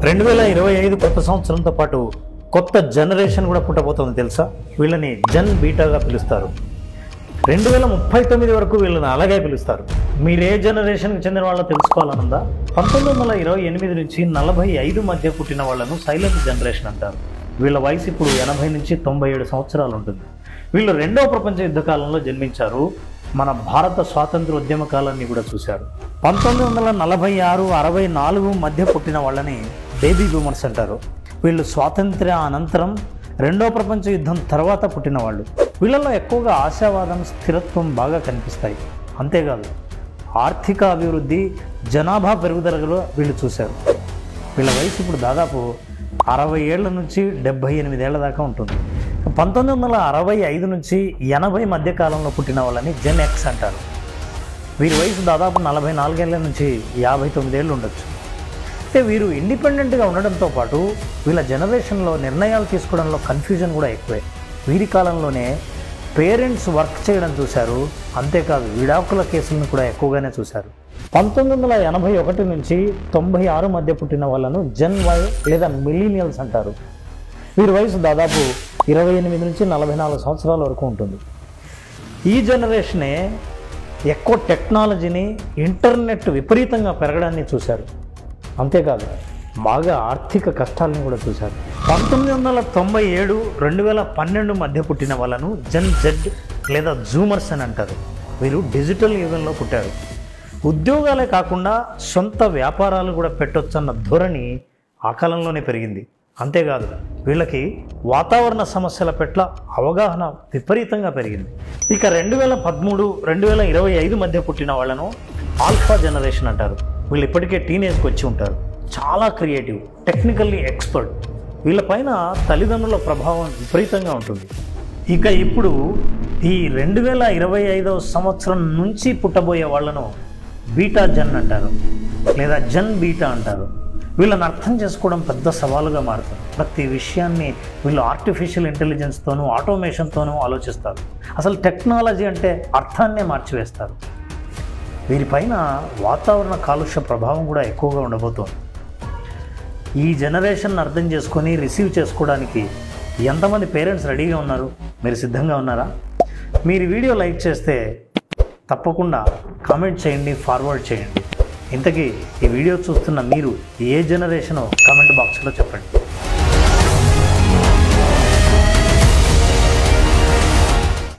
2025 కొత్త సంవత్సరంతో పాటు కొత్త జనరేషన్ కూడా పుట్టబోతోంది తెలుసా. వీళ్ళని జన్ బీటాగా పిలుస్తారు. 2039 వరకు వీళ్ళని అలాగే పిలుస్తారు. మీరు ఏ జనరేషన్కి చెందిన వాళ్ళో తెలుసుకోవాలనుందా? 1928 నుంచి 45 మధ్య పుట్టిన వాళ్ళను సైలెంట్ జనరేషన్ అంటారు. వీళ్ళ వయసు ఇప్పుడు 80 నుంచి 97 సంవత్సరాలు ఉంటుంది. వీళ్ళు రెండవ ప్రపంచ యుద్ధ కాలంలో జన్మించారు. మన భారత స్వాతంత్ర ఉద్యమ కాలాన్ని కూడా చూశారు. 1946, 64 మధ్య పుట్టిన వాళ్ళని బేబీ బూమర్స్ అంటారు. వీళ్ళు స్వాతంత్ర్య అనంతరం రెండవ ప్రపంచ యుద్ధం తర్వాత పుట్టిన వాళ్ళు. వీళ్ళలో ఎక్కువగా ఆశావాదం, స్థిరత్వం బాగా కనిపిస్తాయి. అంతేకాదు ఆర్థిక అభివృద్ధి, జనాభా పెరుగుదలలో వీళ్ళు చూశారు. వీళ్ళ వయసు ఇప్పుడు దాదాపు 60 ఏళ్ల నుంచి 78 ఏళ్ల దాకా ఉంటుంది. 1965 నుంచి 80 మధ్య కాలంలో పుట్టిన వాళ్ళని జెన్ ఎక్స్ అంటారు. వీరి వయసు దాదాపు 44 ఏళ్ల నుంచి 59 ఏళ్ళు ఉండొచ్చు. అయితే వీరు ఇండిపెండెంట్గా ఉండడంతో పాటు వీళ్ళ జనరేషన్లో నిర్ణయాలు తీసుకోవడంలో కన్ఫ్యూజన్ కూడా ఎక్కువే. వీరి కాలంలోనే పేరెంట్స్ వర్క్ చేయడం చూశారు. అంతేకాదు విడాకుల కేసులను కూడా ఎక్కువగానే చూశారు. 1981 నుంచి 96 మధ్య పుట్టిన వాళ్ళను జెన్ వై లేదా మిలీనియల్స్ అంటారు. వీరి వయసు దాదాపు 28 నుంచి 44 సంవత్సరాల వరకు ఉంటుంది. ఈ జనరేషనే ఎక్కువ టెక్నాలజీని, ఇంటర్నెట్ విపరీతంగా పెరగడాన్ని చూశారు. అంతేకాదు బాగా ఆర్థిక కష్టాలను కూడా చూశారు. 1997, 2012 మధ్య పుట్టిన వాళ్ళను జెన్ జెడ్ లేదా జూమర్స్ అని అంటారు. వీరు డిజిటల్ యుగంలో పుట్టారు. ఉద్యోగాలే కాకుండా సొంత వ్యాపారాలు కూడా పెట్టొచ్చన్న ధోరణి ఆ కాలంలోనే పెరిగింది. అంతేకాదు వీళ్ళకి వాతావరణ సమస్యల పట్ల అవగాహన విపరీతంగా పెరిగింది. ఇక 2013, 2025 మధ్య పుట్టిన వాళ్ళను ఆల్ఫా జనరేషన్ అంటారు. వీళ్ళు ఇప్పటికే టీనేజ్కి వచ్చి ఉంటారు. చాలా క్రియేటివ్, టెక్నికల్లీ ఎక్స్పర్ట్. వీళ్ళపైన తల్లిదండ్రుల ప్రభావం విపరీతంగా ఉంటుంది. ఇక ఇప్పుడు ఈ 2025 సంవత్సరం నుంచి పుట్టబోయే వాళ్ళను బీటా జెన్ అంటారు లేదా జెన్ బీటా అంటారు. వీళ్ళని అర్థం చేసుకోవడం పెద్ద సవాలుగా మారుతుంది. ప్రతి విషయాన్ని వీళ్ళు ఆర్టిఫిషియల్ ఇంటెలిజెన్స్తోనూ, ఆటోమేషన్తోనూ ఆలోచిస్తారు. అసలు టెక్నాలజీ అంటే అర్థాన్నే మార్చివేస్తారు. వీరిపైన వాతావరణ కాలుష్య ప్రభావం కూడా ఎక్కువగా ఉండబోతోంది. ఈ జనరేషన్ అర్థం చేసుకొని రిసీవ్ చేసుకోవడానికి ఎంతమంది పేరెంట్స్ రెడీగా ఉన్నారు? మీరు సిద్ధంగా ఉన్నారా? మీరు వీడియో లైక్ చేస్తే తప్పకుండా కామెంట్ చేయండి, ఫార్వర్డ్ చేయండి. ఇంతకీ ఈ వీడియో చూస్తున్న మీరు ఏ జనరేషనో కామెంట్ బాక్స్లో చెప్పండి.